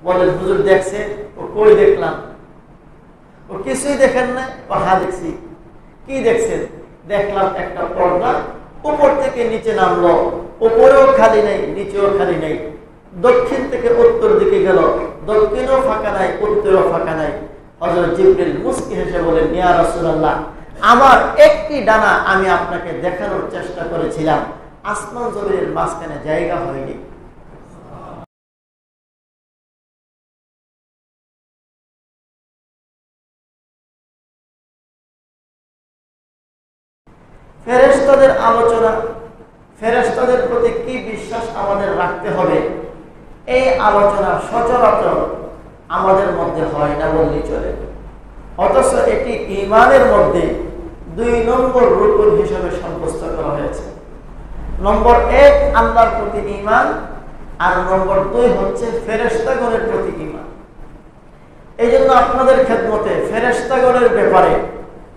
বলেন হুজুর দেখছেন? ও কই দেখলাম? ও কিছুই দেখেন না? ও হ্যাঁ দেখছি। কি দেখছেন? দেখলাম একটা পর্দা উপর থেকে নিচে নামলো, উপরেও খালি নেই, নিচেও খালি নেই, দক্ষিণ থেকে উত্তর দিকে গেল, দক্ষিণও ফাঁকা নাই, উত্তরও ফাঁকা নাই। হযরত জিবরিল মুস্কি হেসে বলেন, ইয়া রাসূলুল্লাহ, আমার একটি ডানা আমি আপনাকে দেখানোর চেষ্টা করেছিলাম, আসমান জমিনের মাঝখানে জায়গা হয়নি। ফেরেশতাদের আলোচনা, ফেরেশতাদের প্রতি কি বিশ্বাস আমাদের রাখতে হবে, এই আলোচনা সচরাচর আমাদের মধ্যে হয় না বললেই চলে। অথচ এটি ঈমানের মধ্যে 2 নম্বর রুকুন হিসেবে সাব্যস্ত করা হয়েছে। নম্বর 1 আল্লাহর প্রতি ঈমান, আর নম্বর 2 হচ্ছে ফেরেশতাগণের প্রতি ঈমান। এই জন্য আপনাদের খেদমতে ফেরেশতাগণের ব্যাপারে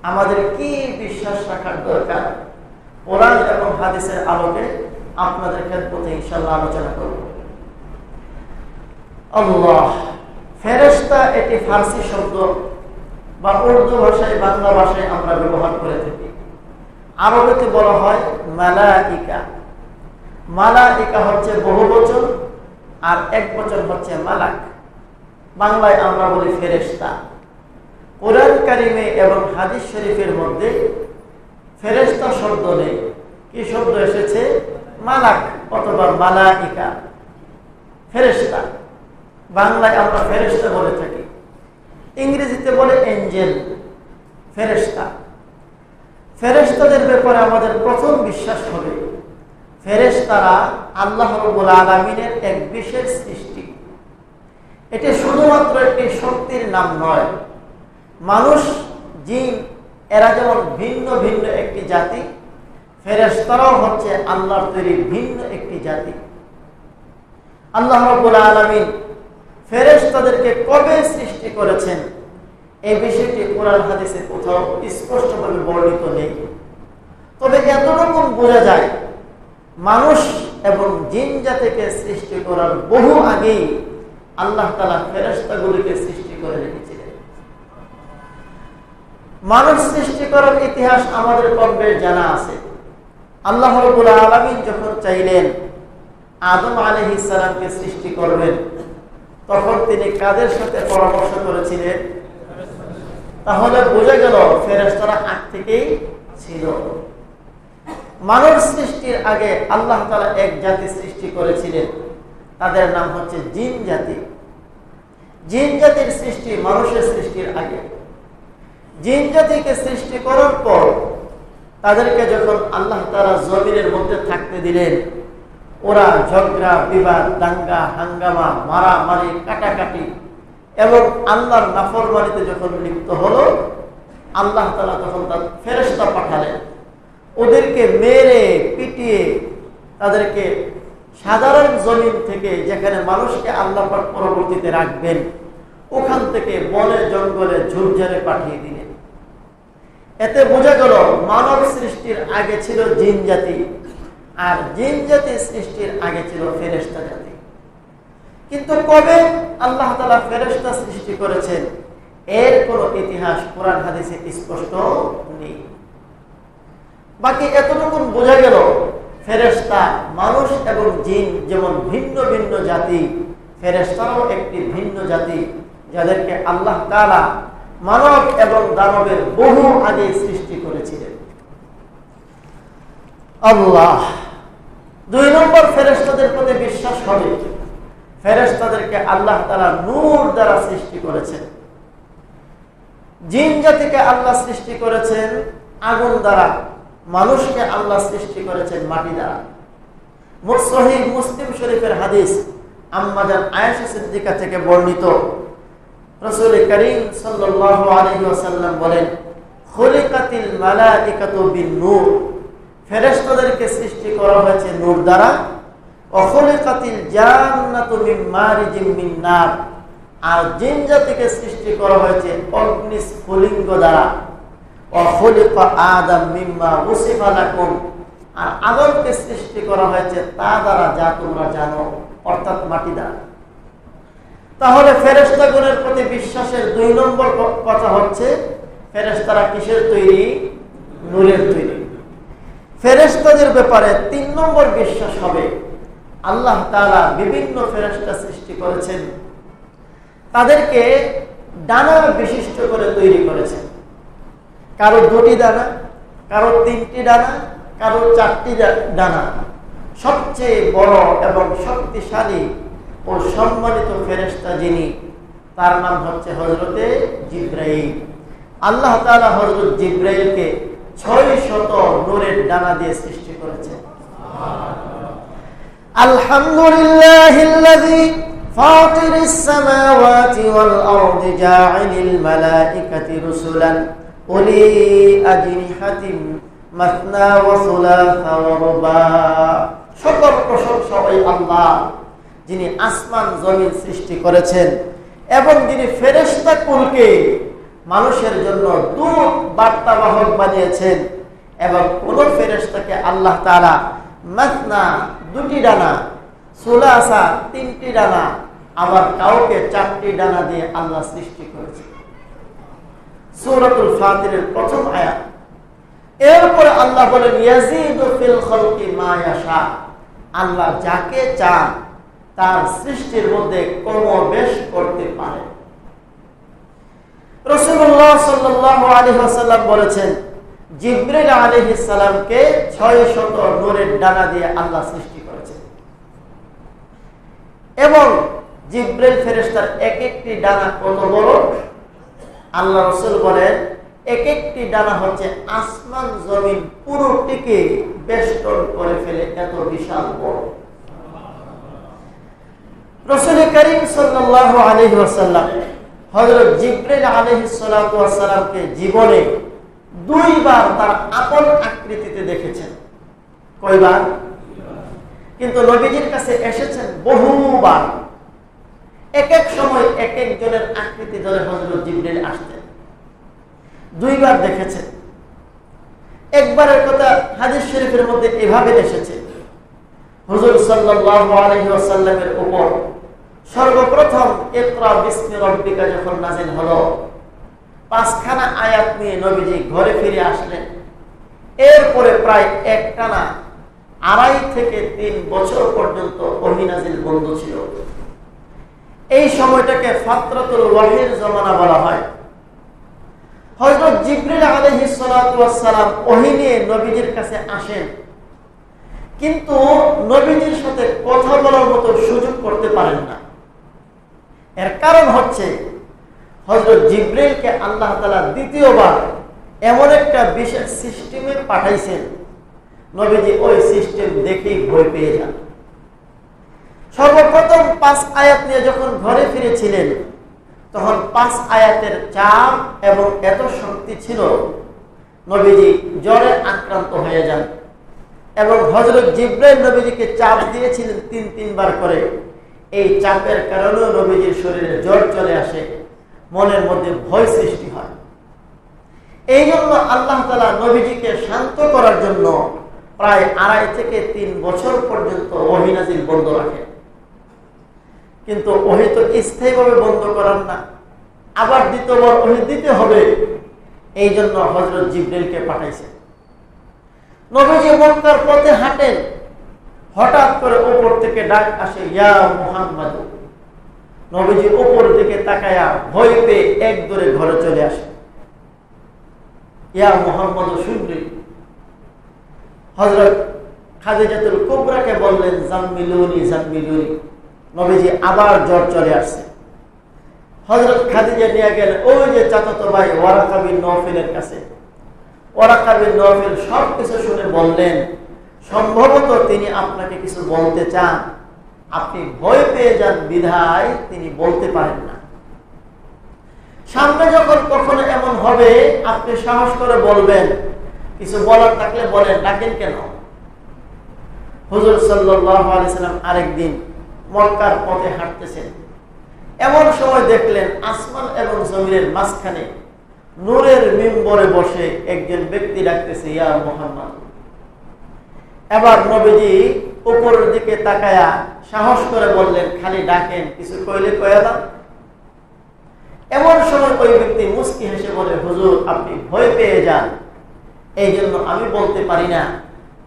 আমাদের কি বিশ্বাস রাখার দরকার, কোরআন এবং হাদিসের আলোকে আপনাদের খেদমতে ইনশাআল্লাহ আলোচনা করব। আল্লাহ, ফেরেশতা এটি ফার্সি শব্দ বা উর্দু ভাষায়, বাংলা ভাষায় আমরা ব্যবহার করে থাকি। আরবিতে বলা হয় মালাইকা। মালাইকা হচ্ছে বহুবচন, আর একবচন হচ্ছে মালাক। বাংলায় আমরা বলি ফেরেশতা। কোরআন কারিমে এবং হাদিস শরীফের মধ্যে ফেরেশতা শব্দ নেই। কি শব্দ এসেছে? মালাক অথবা মালাইকা, ফেরেশতা। বাংলায় আমরা ফেরেশতা বলে থাকি, ইংরেজিতে বলে এঞ্জেল, ফেরেশতা। ফেরেশতাদের ব্যাপারে আমাদের প্রথম বিশ্বাস হবে ফেরেশতারা আল্লাহ রাব্বুল আলামিনের এক বিশেষ সৃষ্টি। এটি শুধুমাত্র একটি শক্তির নাম নয়। মানুষ, জিন এরা যেমন ভিন্ন ভিন্ন একটি জাতি, ফেরেশতারাও হচ্ছে আল্লাহর তৈরি ভিন্ন একটি জাতি। আল্লাহ রাব্বুল আলামিন ফেরেশতাদেরকে কবে সৃষ্টি করেছেন এই বিষয়টি কোরআন হাদিসে কোথাও স্পষ্টভাবে বর্ণিত নেই। তবে এতটুকু বোঝা যায়, মানুষ এবং জিন জাতিকে সৃষ্টি করার বহু আগেই আল্লাহ তাআলা ফেরেশতাগুলিকে সৃষ্টি করে রেখেছিলেন। মানুষ সৃষ্টি করার ইতিহাস আমাদের কমবে জানা আছে। আল্লাহ রাব্বুল আলামিন যখন চাইলেন আদম আলাইহিস সালামকে সৃষ্টি করবেন, তখন তিনি কাদের সাথে পরামর্শ করেছিলেন? তাহলে বোঝা গেল ফেরেশতারা আগ থেকেই ছিল। মানব সৃষ্টির আগে আল্লাহ তাআলা এক জাতি সৃষ্টি করেছিলেন, তাদের নাম হচ্ছে জিন জাতি। জিন জাতির সৃষ্টি মানুষের সৃষ্টির আগে। জিন জাতিকে সৃষ্টি করার পর তাদেরকে যখন আল্লাহ তাআলা জমিনের মধ্যে থাকতে দিলেন, ওরা ঝগড়া, বিবাদ, দাঙ্গা, হাঙ্গামা, মারামারি, কাটাকাটি এবং আল্লাহর নাফরমানিতে যখন লিপ্ত হলো, আল্লাহ তাআলা তখন তার ফেরেশতা পাঠালেন। ওদেরকে মেরে পিটিয়ে তাদেরকে সাধারণ জমিন থেকে, যেখানে মানুষকে আল্লাহ পাক পরবর্তীতে রাখবেন, ওখান থেকে বনে জঙ্গলে ঝুপঝাড়ে পাঠিয়ে দিলেন। এতে বোঝা গেল মানব সৃষ্টির আগে ছিল জিন জাতি, আর জিন জাতির সৃষ্টির আগে ছিল ফেরেশতা জাতি। কিন্তু কবে আল্লাহ তাআলা ফেরেশতা সৃষ্টি করেছেন এর কোনো ইতিহাস কোরআন হাদিসে স্পষ্ট নেই। বাকি এতটুকু বোঝা গেল ফেরেশতা, মানুষ এবং জিন যেমন ভিন্ন ভিন্ন জাতি, ফেরেশতারাও একটি ভিন্ন জাতি, যাদেরকে আল্লাহ তাআলা মানব এবং দানবের বহু আগে সৃষ্টি করেছিলেন। আল্লাহ 2 নম্বর ফেরেশতাদের প্রতি বিশ্বাস হবে, ফেরেশতাদেরকে আল্লাহ তাআলা নূর দ্বারা সৃষ্টি করেছেন। জিন জাতিকে আল্লাহ সৃষ্টি করেছেন আগুন দ্বারা, মানুষকে আল্লাহ সৃষ্টি করেছেন মাটি দ্বারা। সহিহ মুসলিম শরীফের হাদিস আম্মা জান আয়েশা সিদ্দিকা থেকে বর্ণিত, রাসূল করিম সাল্লাল্লাহু আলাইহি ওয়াসাল্লাম বলেন, খুলিকাতিল মালাইকাতু বিন নূর, ফেরেশতাদেরকে সৃষ্টি করা হয়েছে নূর দ্বারা। ওয়া খুলিকাতিল জান্নাতু মিন মারিজিম মিন নার, আর জিন জাতিকে সৃষ্টি করা হয়েছে অগ্নিস্ফুলিঙ্গ দ্বারা। ওয়া খুলিকা আদম মিম্মা উসিফা লাকুম, আর আদমকে সৃষ্টি করা হয়েছে তা দ্বারা যা তোমরা জানো, অর্থাৎ মাটি দ্বারা। তাহলে ফেরেশতাগণের প্রতি বিশ্বাসের 2 নম্বর কথা হচ্ছে ফেরেশতারা কিসের তৈরি? নূরের তৈরি। ফেরেশতাদের ব্যাপারে 3 নম্বর বিশ্বাস হবে আল্লাহ তাআলা বিভিন্ন ফেরেশতা সৃষ্টি করেছেন, তাদেরকে ডানা বিশিষ্ট করে তৈরি করেছেন। কারো 2টি ডানা, কারো 3টি ডানা, কারো 4টি ডানা। সবচেয়ে বড় এবং শক্তিশালী ও সম্মানিত ফেরেশতা যিনি, তার নাম হচ্ছে হযরতে জিবরাইল। আল্লাহ তাআলা হযরত জিবরাইলকে 600 নূরের ডানা দিয়ে সৃষ্টি করেছেন। আলহামদুলিল্লাহিল্লাযী ফাতিরিস সামাওয়াতি ওয়াল আরদি জা'আলিল মালাইকাতি রুসুলান উলি আজনিহাতিন মাসনা ওয়া সুলাসা ওয়া রুবা। সকল প্রশংসা ওই আল্লাহ যিনি আসমান জমিন সৃষ্টি করেছেন এবং যিনি ফেরেশতা কুলকে মানুষের জন্য দূত বার্তাবাহক বানিয়েছেন, এবং কোন ফেরেশতাকে আল্লাহ তাআলা মাসনা 2টি ডানা, সুলাসা 3টি ডানা, আবার কাউকে 4টি ডানা দিয়ে আল্লাহ সৃষ্টি করেছেন। সূরাতুল ফাতিরের প্রথম আয়াত। এরপরে আল্লাহ বলেন ইয়াজিদু ফিল খালকি মা ইয়াশা। আল্লাহ যাকে চান তার সৃষ্টির মধ্যে কমবেশ করতে পারে। রাসূলুল্লাহ সাল্লাল্লাহু আলাইহি ওয়াসাল্লাম বলেছেন জিবরিল আলাইহিস সালামকে 600 নূরের ডানা দিয়ে আল্লাহ সৃষ্টি করেছেন, এবং জিবরিল ফেরেশতার এক একটি ডানা কত বড়? আল্লাহ রাসূল বলেন এক একটি ডানা হচ্ছে আসমান জমিন পুরোটিকে বেষ্টন করে ফেলে, এত বিশাল বড়। রাসূল করিম সাল্লাল্লাহু আলাইহি ওয়াসাল্লাম হযরত জিবরিল আলাইহিস সালাতু ওয়াস সালামকে জীবনে 2 বার তার আপন আকৃতিতে দেখেছেন। কয়বার? কিন্তু নবীজির কাছে এসেছেন বহুবার। এক এক সময় এক একজনের আকৃতি ধরে হযরত জিবরিল আসতেন। 2 বার দেখেছেন। একবারের কথা হাদিস শরীফের মধ্যে এভাবে এসেছে, হুজুর সাল্লাল্লাহু আলাইহি ওয়াসাল্লামের উপর সর্বপ্রথম ইকরা বিসমি রাব্বিকা যখন নাযিল হলো, 5খানা আয়াত নিয়ে নবীজি ঘরে ফিরে আসলেন। এরপরে প্রায় একটানা 2.5 থেকে 3 বছর পর্যন্ত ওহী নাযিল বন্ধ ছিল। এই সময়টাকে ফাতরাতুল ওয়াহির জামানা বলা হয়। হযরত জিবরিল আলাইহিস সালাতু ওয়াস সালাম ওহী নিয়ে নবীজির কাছে আসেন, কিন্তু নবীজির সাথে কথা বলার মতো সুযোগ করতে পারেন না। এর কারণ হচ্ছে হযরত জিবরিলকে আল্লাহ তাআলা দ্বিতীয়বার এমন একটা বিশেষ সিস্টেমে পাঠাইছেন, নবীজি ওই সিস্টেম দেখেই ভয় পেয়ে যান। সর্বপ্রথম 5 আয়াত নিয়ে যখন ঘরে ফিরেছিলেন, তখন 5 আয়াতের চাপ এবং এত শক্তি ছিল, নবীজি জ্বরে আক্রান্ত হয়ে যান। এবং হযরত জিবরাইল নবীজিকে চাপ দিয়েছিলেন 3 বার করে। এই চাপের কারণেও নবীজির শরীরে জ্বর চলে আসে, মনের মধ্যে ভয় সৃষ্টি হয়। এই জন্য আল্লাহ তাআলা নবীজিকে শান্ত করার জন্য প্রায় 2.5 থেকে 3 বছর পর্যন্ত ওহী নাযিল বন্ধ রাখেন। কিন্তু ওহী তো স্থায়ীভাবে বন্ধ করার না, আবার দ্বিতীয়বার ওহী দিতে হবে। এই জন্য হযরত জিবরাইলকে পাঠাইছেন। নবীজি মক্কার পথে হাঁটেন, হঠাৎ করে উপর থেকে ডাক আসে, ইয়া মুহাম্মদ। নবীজি উপর দিকে তাকায়া ভয় পেয়ে এক দৌড়ে ঘরে চলে আসে। ইয়া মুহাম্মদ শুনলেন, হযরত খাদিজাতুল কুবরাকে বললেন জাম্মিলুনি জাম্মিলুনি। নবীজি আবার জ্বর চলে আসছে। হযরত খাদিজা নিয়ে গেলেন ওই যে চাচাতো ভাই ওয়ারাকা বিন নওফেলের কাছে। ওয়ারাকা বিন নওফেল সব কিছু শুনে বললেন, সম্ভবত তিনি আপনাকে কিছু বলতে চান, আপনি ভয় পেয়ে যান বিধায় তিনি বলতে পারেন না। সামনে যখন কখনো এমন হবে আপনি সাহস করে বলবেন, কিছু বলার থাকলে বলেন, ডাকেন কেন? হুজুর সাল্লাল্লাহু আলাইহি সাল্লাম আরেকদিন মক্কার পথে হাঁটতেছেন, এমন সময় দেখলেন আসমান এবং জমিনের মাঝখানে নূরের মিম্বরে বসে একজন ব্যক্তি ডাকতেছে, ইয়া মুহাম্মদ। এবার নবীজি উপরের দিকে তাকায়া সাহস করে বললেন, খালি ডাকেন, কিছু কইলে কয়ে দাও। এমন সময় ওই ব্যক্তি মুস্কি হেসে বলে, হুজুর আপনি ভয় পেয়ে যান, এই জন্য আমি বলতে পারি না।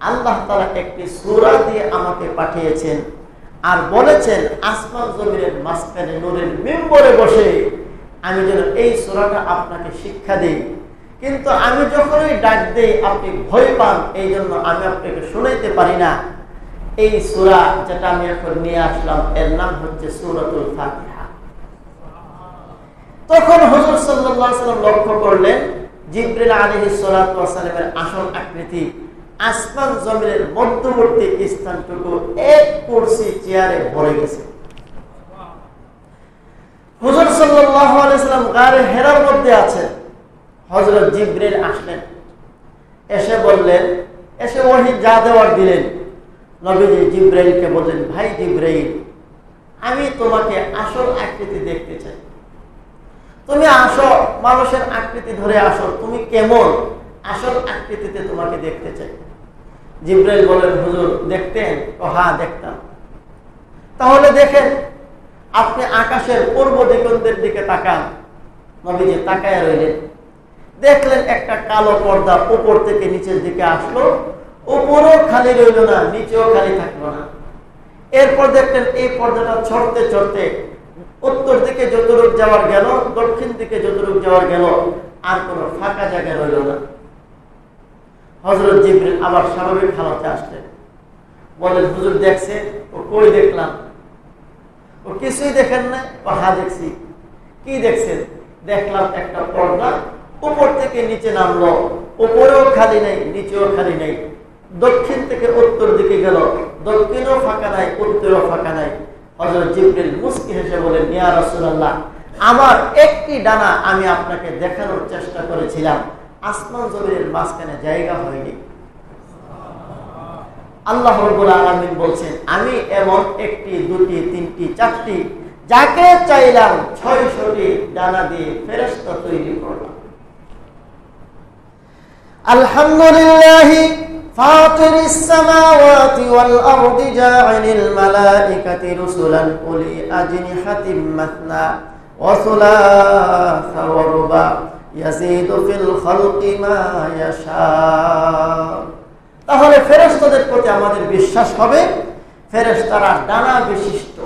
আল্লাহ তাআলা একটি সূরা দিয়ে আমাকে পাঠিয়েছেন আর বলেছেন আসমান জমিনের মাঝখানে নূরের মিম্বরে বসে আমি যেন এই সূরাটা আপনাকে শিক্ষা দিই, কিন্তু আমি যখনই ডাক দেই আপনি ভয় পান, এই জন্য আমি আপনাকে শোনাইতে পারি না। এই সূরা যেটা আমি এখন নিয়ে আসলাম এর নাম হচ্ছে সূরাতুল ফাতিহা। তখন হুজুর সাল্লাল্লাহু আলাইহি ওয়াসাল্লাম লক্ষ্য করলেন জিবরিল আলাইহিস সালাতু ওয়াস সালামের আসল আকৃতি আসমান জমিনের মধ্যবর্তী স্থানটুকু এক কুরসি চেয়ারে ভরে গেছে। হুজুর সাল্লাল্লাহু আলাইহি ওয়াসাল্লাম গারে হেরার মধ্যে আছেন। হযরত জিবরিল আসলেন, এসে বললেন, এসে ওহী যা দেওয়ার দিলেন। নবীজি জিবরাইলকে বললেন, ভাই জিবরাইল, আমি তোমাকে আসল আকৃতি দেখতে চাই। তুমি আসো, মানুষের আকৃতি ধরে আসো, তুমি কেমন, আসল আকৃতিতে তোমাকে দেখতে চাই। জিবরাইল বলেন, হুজুর দেখতেন? হ্যাঁ দেখতাম। তাহলে দেখেন, আপনি আকাশের পূর্ব দিগন্তের দিকে তাকান। নবীজি তাকায় রইলেন, দেখলেন একটা কালো পর্দা উপর থেকে নিচের দিকে আসলো, উপরও খালি রইল না, নিচেও খালি থাকলো না। এরপর দেখলেন এই পর্দাটা ছড়তে ছড়তে উত্তর দিকে যতটুক যাওয়ার গেল, দক্ষিণ দিকে যতটুক যাওয়ার গেল, আর কোনো ফাঁকা জায়গা রইল না। হযরত জিবরিল আবার স্বাভাবিক হালতে আসলেন, বলেন, হুজুর দেখছেন? ও কই দেখলাম? ও কিছুই দেখেন না? ও হ্যাঁ দেখছি। কি দেখছেন? দেখলাম একটা পর্দা উপর থেকে নিচে নামলো, উপরেও খালি নেই, নিচেও খালি নেই, দক্ষিণ থেকে উত্তর দিকে গেল, দক্ষিণও ফাঁকা নাই, উত্তরও ফাঁকা নাই। হযরত জিবরিল মুস্কি হেসে বলেন, ইয়া রাসূলুল্লাহ, আমার একটি ডানা আমি আপনাকে দেখানোর চেষ্টা করেছিলাম, আসমান জমিনের মাঝখানে জায়গা হয়নি। আল্লাহ রাব্বুল আলামিন বলছেন, আমি এমন একটি, দুটি, তিনটি, চারটি, যাকে চাইলাম 600টি ডানা দিয়ে ফেরেশতা তৈরি করলাম। আলহামদুলিল্লাহি ফাতিরিস সামাওয়াতি ওয়াল আরদি জাইলিল মালাইকাতি রুসুলান উলি আজনিহাতিম মাসনা ওয়া সুলাসা ওয়া রুবা ইয়াজিদু ফিল খালকি মা ইয়াশা। তাহলে ফেরেশতাদের প্রতি আমাদের বিশ্বাস হবে, ফেরেশতারা ডানা বিশিষ্ট।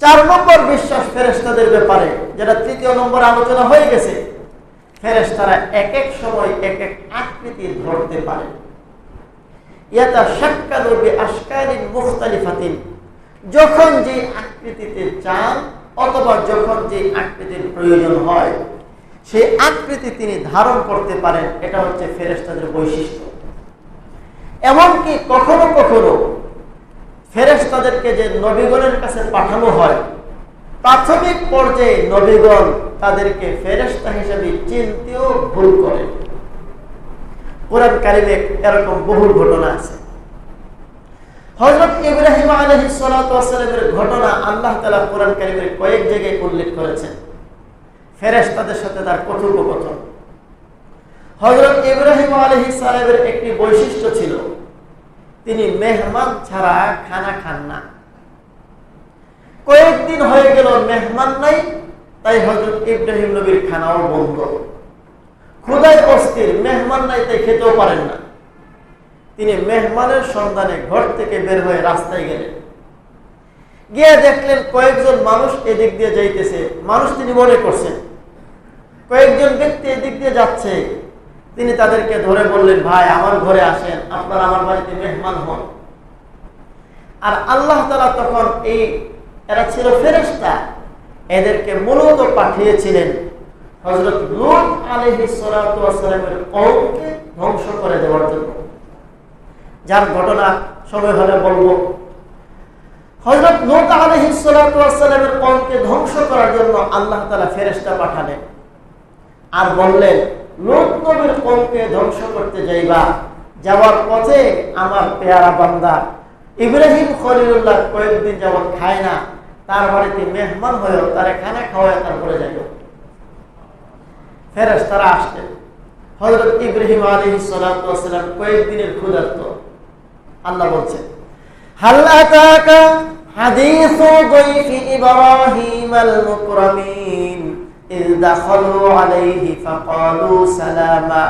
4 নম্বর বিশ্বাস ফেরেশতাদের ব্যাপারে, যেটা 3য় নম্বর আলোচনা হয়ে গেছে, ফেরেশতারা এক এক সময় এক এক আকৃতি ধরতে পারে। ইয়াতাশাক্কালু বিআশকালিন মুখতালিফাতিন, যখন যে আকৃতিতে চান অথবা যখন যে আকৃতির প্রয়োজন হয় সেই আকৃতি তিনি ধারণ করতে পারেন। এটা হচ্ছে ফেরেশতাদের বৈশিষ্ট্য। এমনকি কখনো কখনো ফেরেশতাদেরকে যে নবীগণের কাছে পাঠানো হয়, প্রাথমিক পর্যায়ে নবীগণ তাদেরকে ফেরেশতা হিসেবে চিনতেও ভুল করে। কোরআন কারিমে এরকম বহু ঘটনা আছে। হযরত ইব্রাহিম আলাইহিস সালাতু ওয়াস সালামের ঘটনা আল্লাহ তাআলা কোরআন কারিমের কয়েক জায়গায় উল্লেখ করেছেন, ফেরেশতাদের সাথে তার কথোপকথন। হযরত ইব্রাহিম আলাইহিস সালামের একটি বৈশিষ্ট্য ছিল, তিনি মেহমান ছাড়া খানা খান না। কয়েকদিন হয়ে গেল মেহমান নাই, তাই হযরত ইব্রাহিম নবীর খানাও বন্ধ। ক্ষুধায় অস্থির, মেহমান নাই তাই খেতেও পারেন না। তিনি মেহমানের সন্ধানে ঘর থেকে বের হয়ে রাস্তায় গেলেন। গিয়ে দেখলেন কয়েকজন মানুষ এদিক দিয়ে যাইতেছে। মানুষ তিনি মনে করছেন কয়েকজন ব্যক্তি এদিক দিয়ে যাচ্ছে। তিনি তাদেরকে ধরে বললেন, ভাই আমার ঘরে আসেন, আপনারা আমার বাড়িতে মেহমান হন। আর আল্লাহ তাআলা তখন এরা ছিল ফেরেশতা, এদেরকে মূলত পাঠিয়েছিলেন হযরত লূত আলাইহিস সালাতু ওয়াস সালামের কওমকে ধ্বংস করে দেওয়ার জন্য, যার ঘটনা সময় হলে বলবো। হযরত লূত আলাইহিস সালাতু ওয়াস সালামের কওমকে ধ্বংস করার জন্য আল্লাহ তাআলা ফেরেশতা পাঠালেন আর বললেন, লূত নবীর কওমকে ধ্বংস করতে যাইবা, যাওয়ার পথে আমার পেয়ারা বান্দা ইব্রাহিম খলিলুল্লাহ কয়েকদিন যাবত খায় না, তার বাড়িতে মেহমান হয়ে তারে খানা খাওয়ায় তারপরে যাইব। ফেরেশতারা আসলেন। হযরত ইব্রাহিম আলাইহিস সালাতু ওয়াস সালাম কয়েকদিনের ক্ষুধার্ত। আল্লাহ বলছেন, হাল আতাকা হাদিসু যায়ফি ইব্রাহিমাল মুকরামিন ইয দাখালু আলাইহি ফাকালু সালামা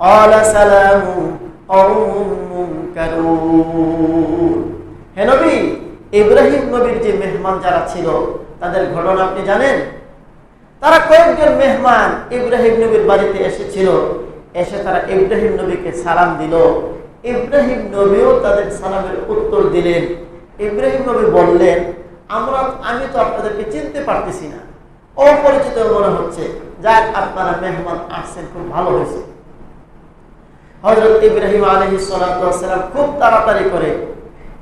ক্বালা সালামুন কওমুন মুনকারুন। হে নবী, ইব্রাহিম নবীর যে মেহমান যারা ছিল তাদের ঘটনা আপনি জানেন? তারা কয়েকজন মেহমান ইব্রাহিম নবীর বাড়িতে এসেছিল। এসে তারা ইব্রাহিম নবীকে সালাম দিল। ইব্রাহিম নবীও তাদের সালামের উত্তর দিলেন। ইব্রাহিম নবী বললেন, আমি তো আপনাদেরকে চিনতে পারতেছি না, অপরিচিত মনে হচ্ছে, যাক আপনারা মেহমান আসছেন, খুব ভালো হয়েছে। হযরত ইব্রাহিম আলাইহিস সালাতু ওয়াস সালাম খুব তাড়াতাড়ি করে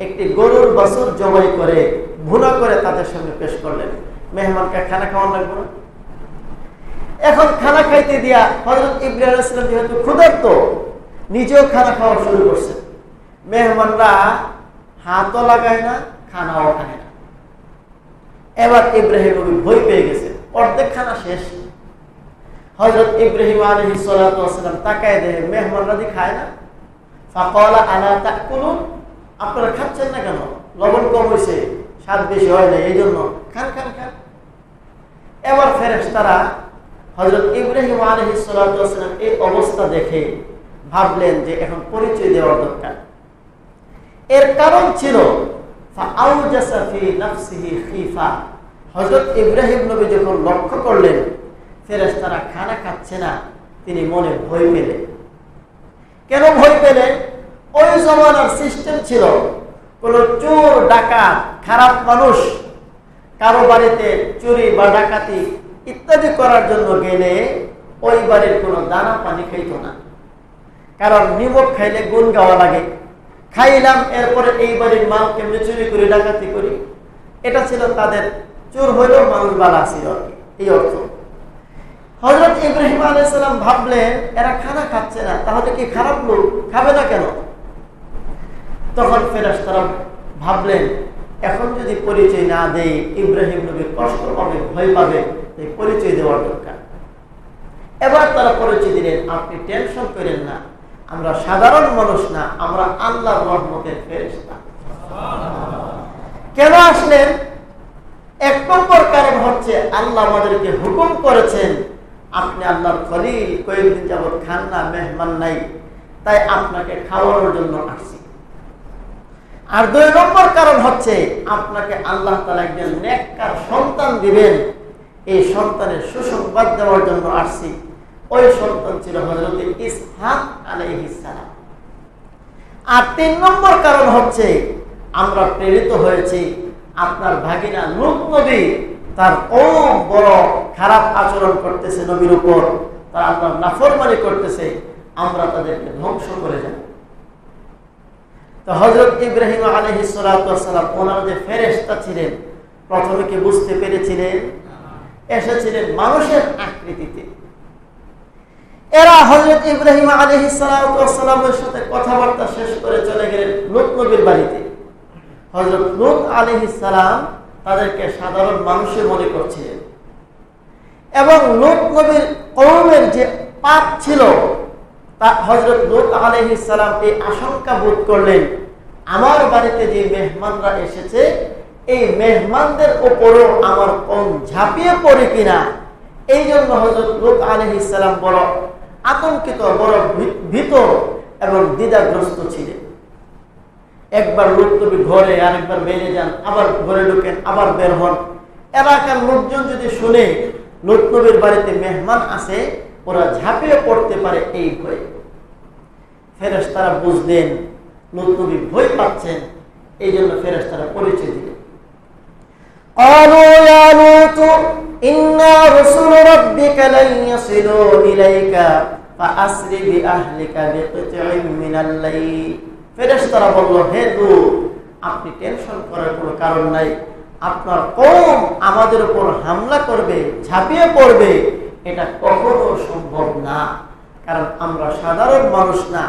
একটি গরুর বাছুর জবাই করে ভুনা করে তাদের সামনে পেশ করলেন। মেহমানকে খানা খাওয়ানো লাগবে না? এখন খানা খাইতে দিয়া হযরত ইব্রাহিম আলাইহিস সালাম যেহেতু ক্ষুধার্ত, নিজেও খানা খাওয়া শুরু করছেন। মেহমানরা হাতও লাগায় না, খানাও খায় না। এবার ইব্রাহিম নবী ভয় পেয়ে গেছে, অর্ধেক খানা শেষ। হযরত ইব্রাহিম আলাইহিস সালাতু ওয়াস সালাম তাকায় দেখে মেহমানরা দি খায় না। ফাকালা আলা তাকুলুন, আপনারা খাচ্ছেন না কেন? লবণ কম হয়েছে, স্বাদ বেশি হয় না, এই জন্য খান খান খান। এবার ফেরেশতারা হযরত ইব্রাহিম আলাইহিস সালাতু ওয়াস সালাম এই অবস্থা দেখে ভাবলেন যে এখন পরিচয় দেওয়ার দরকার। এর কারণ ছিল ফাআউজাসা ফি নাফসিহি খিফা। হযরত ইব্রাহিম নবী যখন লক্ষ্য করলেন ফেরেশতারা খানা খাচ্ছে না, তিনি মনে ভয় পেলেন। কেন ভয় পেলেন? ওই জমানার সিস্টেম ছিল, কোন চোর ডাকাত খারাপ মানুষ কারো বাড়িতে চুরি বা ডাকাতি ইত্যাদি করার জন্য গেলে ওই বাড়ির কোনো দানা পানি খাইত না। কারণ নিমক খাইলে গুণ গাওয়া লাগে, খাইলাম এরপরে এই বাড়ির মাল কেমনি চুরি করি ডাকাতি করি, এটা ছিল তাদের। চোর হইলেও মানুষ বালা ছিল, এই অর্থ। হযরত ইব্রাহিম আলাইহিস সালাম ভাবলেন এরা খানা খাচ্ছে না, তাহলে কি খারাপ লোক, খাবে না কেন? তখন ফেরেশতারা ভাবলেন এখন যদি পরিচয় না দেই ইব্রাহিম নবী কষ্ট পাবে, ভয় পাবে, তাই পরিচয় দেওয়ার দরকার। এবার তারা পরিচয় দিলেন, আপনি টেনশন করেন না, আমরা সাধারণ মানুষ না, আমরা আল্লাহর রহমতের ফেরেশতা। কেন আসলেন? এক নম্বর কারণ হচ্ছে আল্লাহ আমাদেরকে হুকুম করেছেন, আপনি আল্লাহর খলিল, কয়েকদিন যাবত খান না, মেহমান নাই, তাই আপনাকে খাওয়ানোর জন্য আসছি। আর দুই নম্বর কারণ হচ্ছে আপনাকে আল্লাহ তাআলা একজন নেককার সন্তান দিবেন, এই সন্তানের সুসংবাদ দেওয়ার জন্য আসছি। ওই সন্তান ছিল হযরত ইসহাক আলাইহিস সালাম। আর তিন নম্বর কারণ হচ্ছে আমরা প্রেরিত হয়েছি আপনার ভাগিনা লূত নবী, তার কওম বড় খারাপ আচরণ করতেছে নবীর উপর, তারা আল্লাহর নাফরমানি করতেছে, আমরা তাদেরকে ধ্বংস করে যাব। তো হযরত ইব্রাহিম আলাইহিস সালাতু ওয়াস সালাম ওনার যে ফেরেশতা ছিলেন, প্রথমে কি বুঝতে পেরেছিলেন? এসেছিলেন মানুষের আকৃতিতে। এরা হযরত ইব্রাহিম আলাইহিস সালাতু ওয়াস সালামের সাথে কথাবার্তা শেষ করে চলে গেলেন লূত নবীর বাড়িতে। হযরত লূত আলাইহিস সালাম তাদেরকে সাধারণ মানুষের মনে করছিলেন এবং লূত নবীর কওমের যে পাপ ছিল তা হযরত লূত আলাইহিস সালাম এই আশঙ্কা বোধ করলেন, আমার বাড়িতে যে মেহমানরা এসেছে এই মেহমানদের উপরও আমার কওম ঝাঁপিয়ে পড়ে কিনা। এই জন্য হযরত লূত আলাইহিস সালাম বড় আতঙ্কিত, বড় ভীত এবং দ্বিধাগ্রস্ত ছিলেন। একবার লূত নবী ঘরে, আরেকবার বেরিয়ে যান, আবার ঘরে ঢোকেন, আবার বের হন। এলাকার লোকজন যদি শুনে লূত নবীর বাড়িতে মেহমান আসে, ওরা ঝাঁপিয়ে পড়তে পারে এই ভয়ে। ফেরেশতারা বুঝলেন লূত নবী ভয় পাচ্ছেন, এই জন্য ফেরেশতারা পরিচয় দিলেন। قالوا يا لوط إنا رسل ربك لن يصلوا إليك فأسر بأهلك بقطع من الليل। ফেরেশতারা বলল, হে লূত, আপনি টেনশন করার কোনো কারণ নাই, আপনার কওম আমাদের উপর হামলা করবে, ঝাঁপিয়ে পড়বে, এটা কখনো সম্ভব না। কারণ আমরা সাধারণ মানুষ না,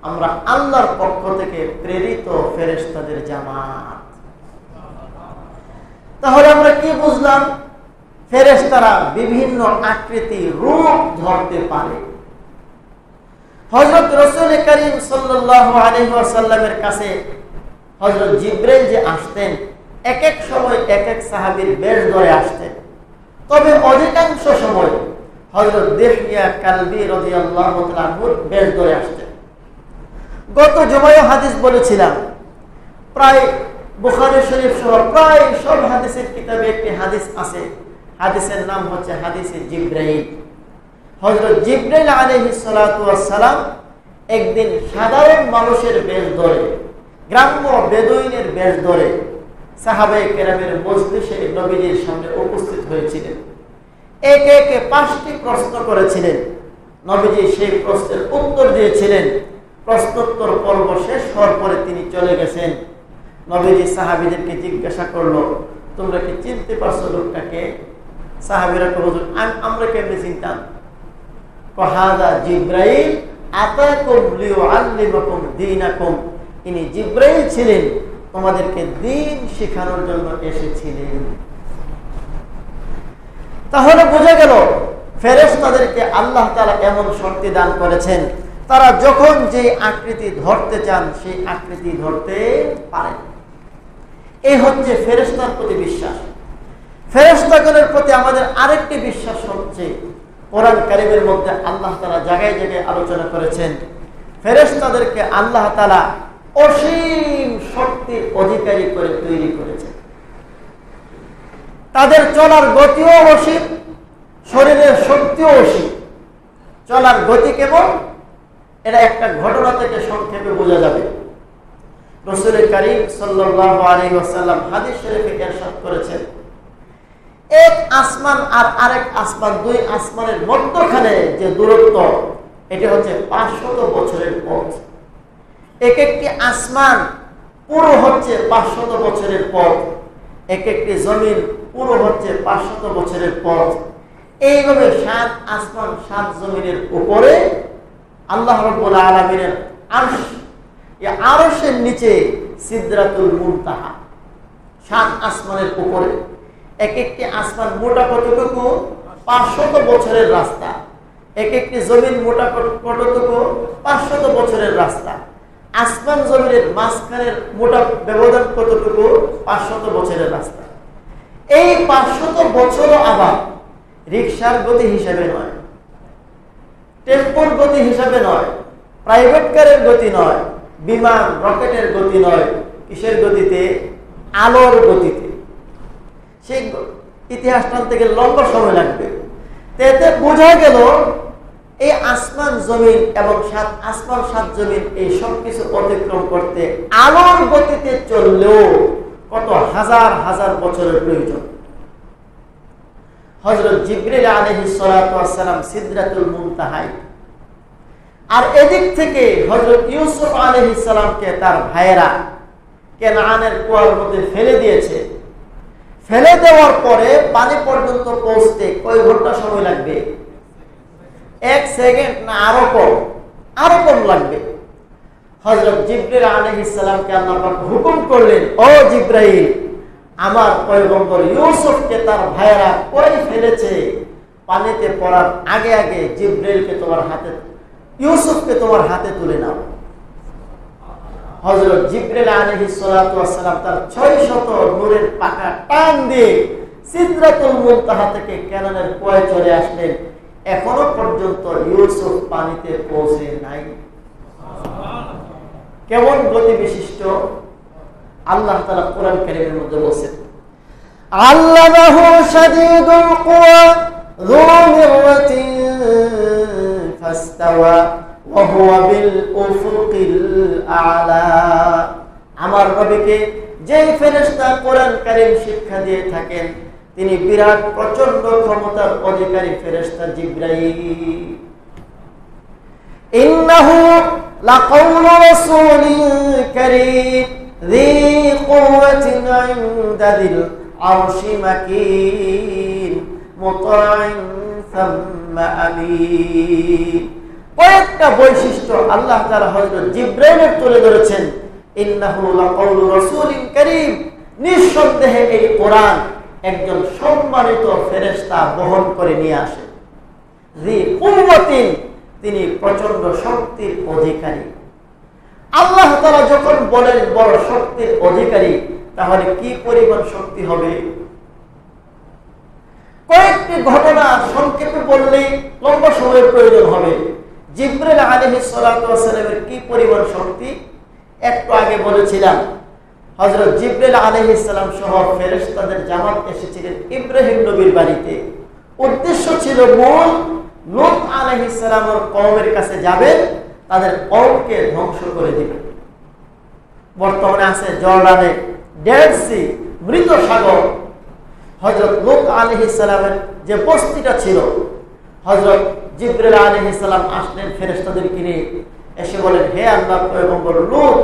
আমরা আল্লাহর পক্ষ থেকে প্রেরিত ফেরেশতাদের জামাত। তাহলে আমরা কি বুঝলাম? ফেরেশতারা বিভিন্ন আকৃতি, রূপ ধরতে পারে। হযরত রাসূল করিম সাল্লাল্লাহু আলাইহি ওয়াসাল্লামের কাছে হযরত জিবরাইল যে আসতেন এক এক সময় এক এক সাহাবীর বেশ ধরে আসতেন, তবে অধিকাংশ সময় হযরত দিহইয়া কালবি রাদিয়াল্লাহু তাআলা আনহুর বেশ ধরে আসতেন। গত জুমায় হাদিস বলেছিলাম, প্রায় বুখারী শরীফ সহ প্রায় সব হাদিসের কিতাবে একটি হাদিস আছে, হাদিসের নাম হচ্ছে হাদিসে জিবরাইল। হযরত জিবরাইল আলাইহিস সালাতু ওয়াস সালাম একদিন সাধারণ মানুষের বেশ ধরে, গ্রাম্য বেদুইনের বেশ ধরে সাহাবায়ে কেরামের মজলিসে নবীজির সামনে উপস্থিত হয়েছিলেন। একে একে 5টি প্রশ্ন করেছিলেন। নবীজি সেই প্রশ্নের উত্তর দিয়েছিলেন। প্রশ্নোত্তর পর্ব শেষ হওয়ার পরে তিনি চলে গেছেন। নবীজি সাহাবীদেরকে জিজ্ঞাসা করলো, তোমরা কি চিনতে পারছো লোকটাকে? সাহাবীরা কল, হুজুর আমরা কেমনে চিনতাম? হাযা জিবরাইল আতাকুম লিউআল্লিমাকুম দীনাকুম, ইনি জিবরাইল ছিলেন, তোমাদেরকে দ্বীন শেখানোর জন্য এসেছিলেন। তাহলে বোঝা গেল ফেরেশতাদেরকে আল্লাহ তাআলা এমন শক্তি দান করেছেন, তারা যখন যে আকৃতি ধরতে চান সেই আকৃতি ধরতে পারেন। এই হচ্ছে ফেরেশতার প্রতি বিশ্বাস। ফেরেশতাগণের প্রতি আমাদের আরেকটি বিশ্বাস হচ্ছে, কোরআন কারীমের মধ্যে আল্লাহ তাআলা জায়গায় জায়গায় আলোচনা করেছেন, ফেরেশতাদেরকে আল্লাহ তাআলা অসীম শক্তির অধিকারী করে তৈরি করেছেন। তাদের চলার গতিও অসীম, শরীরের শক্তিও অসীম। চলার গতি কেমন, এটা একটা ঘটনা থেকে সংক্ষেপে বোঝা যাবে। রাসূল কারীম সাল্লাল্লাহু আলাইহি ওয়াসাল্লাম হাদিস শরীফে ইরশাদ করেছেন, এক আসমান আর আরেক আসমান, দুই আসমানের মধ্যখানে যে দূরত্ব, এটি হচ্ছে 500 বছরের পথ। এক একটি আসমান পুরো হচ্ছে 500 বছরের পথ, এক একটি জমিন পুরো হচ্ছে 500 বছরের পথ। এইভাবে 7 আসমান 7 জমিনের উপরে আল্লাহ রাব্বুল আলামিনের আরশ, এই আরশের নিচে সিদরাতুল মুনতাহা। 7 আসমানের উপরে এক একটি আসমান মোটা কতটুকু? 500 বছরের রাস্তা। এক একটি জমিন মোটা কতটুকু? 500 বছরের রাস্তা। আসমান জমিনের মাঝখানের মোটা ব্যবধান কতটুকু? 500 বছরের রাস্তা। এই 500 বছরও আবার রিকশার গতি হিসাবে নয়, টেম্পোর গতি হিসাবে নয়, প্রাইভেট কারের গতি নয়, বিমান রকেটের গতি নয়। কিসের গতিতে? আলোর গতিতে। সেই ইতিহাস টানতে গেলে লম্বা সময় লাগবে। এতে বোঝা গেল এই আসমান জমিন এবং 7 আসমান 7 জমিন এই সব কিছু অতিক্রম করতে আলোর গতিতে চললেও কত হাজার হাজার বছরের প্রয়োজন। হযরত জিবরাইল আলাইহিস সালাতু ওয়াস সালাম সিদরাতুল মুনতাহায়, আর এদিক থেকে হযরত ইউসুফ আলাইহিস সালামকে তার ভাইয়েরা কেনানের কুয়ার মধ্যে ফেলে দিয়েছে। ফেলে দেওয়ার পরে পানি পর্যন্ত পৌঁছতে কয় ঘন্টা সময় লাগবে? 1 সেকেন্ড না আরো কম লাগবে। হযরত জিবরাইল আলাইহিস সালামকে আল্লাহ পাক হুকুম করলেন, ও জিবরাইল, আমার পয়গম্বর ইউসুফকে তার ভাইয়েরা কই ফেলেছে, পানিতে পড়ার আগে আগে ইউসুফকে তোমার হাতে তুলে নাও। হযরত জিবরাইল আলাইহিস সালাতু ওয়াস সালাম তার 600 নূরের পাখা টান দিয়ে সিদরাতুল মুনতাহা থেকে কেনানের কুয়ায় চলে আসলেন। এখনো পর্যন্ত ইউসুফ পানিতে পৌঁছে নাই। কেমন গতি বিশিষ্ট! আল্লাহ তাআলা কোরআন কারীমের মধ্যে বলেন, আল্লামাহু শাদীদুল কুওয়া যু মিররাতিন ফাস্তাওয়া ওয়া হুয়া বিল উফুকিল আ'লা। আমার নবীকে যে ফেরেশতা কোরআন কারীম শিক্ষা দিয়ে থাকেন, তিনি বিরাট প্রচন্ড ক্ষমতার অধিকারী ফেরেশতা জিবরাইল। ইন্নাহু লাকাউলু রাসূলিন কারীম যী কুওয়াতিন ইনদা যিল আরশি মাকিন মুতাইন সাম্মা আমিন। কয়েকটা বৈশিষ্ট্য আল্লাহ তাআলা হযরত জিবরাইলের তুলে ধরেছেন। ইন্নাহু লাকাউলু রাসূলিন কারীম, নিঃসন্দেহে এই কোরআন একজন সম্মানিত ফেরেশতা বহন করে নিয়ে আসে। যী কুওয়াতিন, তিনি প্রচন্ড শক্তির অধিকারী। আল্লাহ তাআলা যখন বলেন বড় শক্তির অধিকারী, তাহলে কি পরিমাণ শক্তি হবে? কয়েকটি ঘটনা সংক্ষেপে বললেই লম্বা সময়ের প্রয়োজন হবে। জিবরাইল আলাইহিস সালাতু ওয়াস সালামের কি পরিমাণ শক্তি একটু আগে বলেছিলাম। হযরত জিবরাইল আলাইহিস সালাম সহ ফেরেশতাদের জামাত এসেছিলেন ইব্রাহিম নবীর বাড়িতে। উদ্দেশ্য ছিল মূল লূত আলাইহিস সালামের কওমের কাছে যাবেন, তাদের কওমকে ধ্বংস করে দিবেন। বর্তমানে আছে জর্ডানে ডেড সি, মৃত সাগর। হযরত লূত আলাইহিস সালামের যে বস্তিটা ছিল, হযরত জিবরাইল আলাইহিস সালাম আসলেন ফেরেশতাদেরকে নিয়ে, এসে বলেন, হে আল্লাহর পয়গম্বর লূত,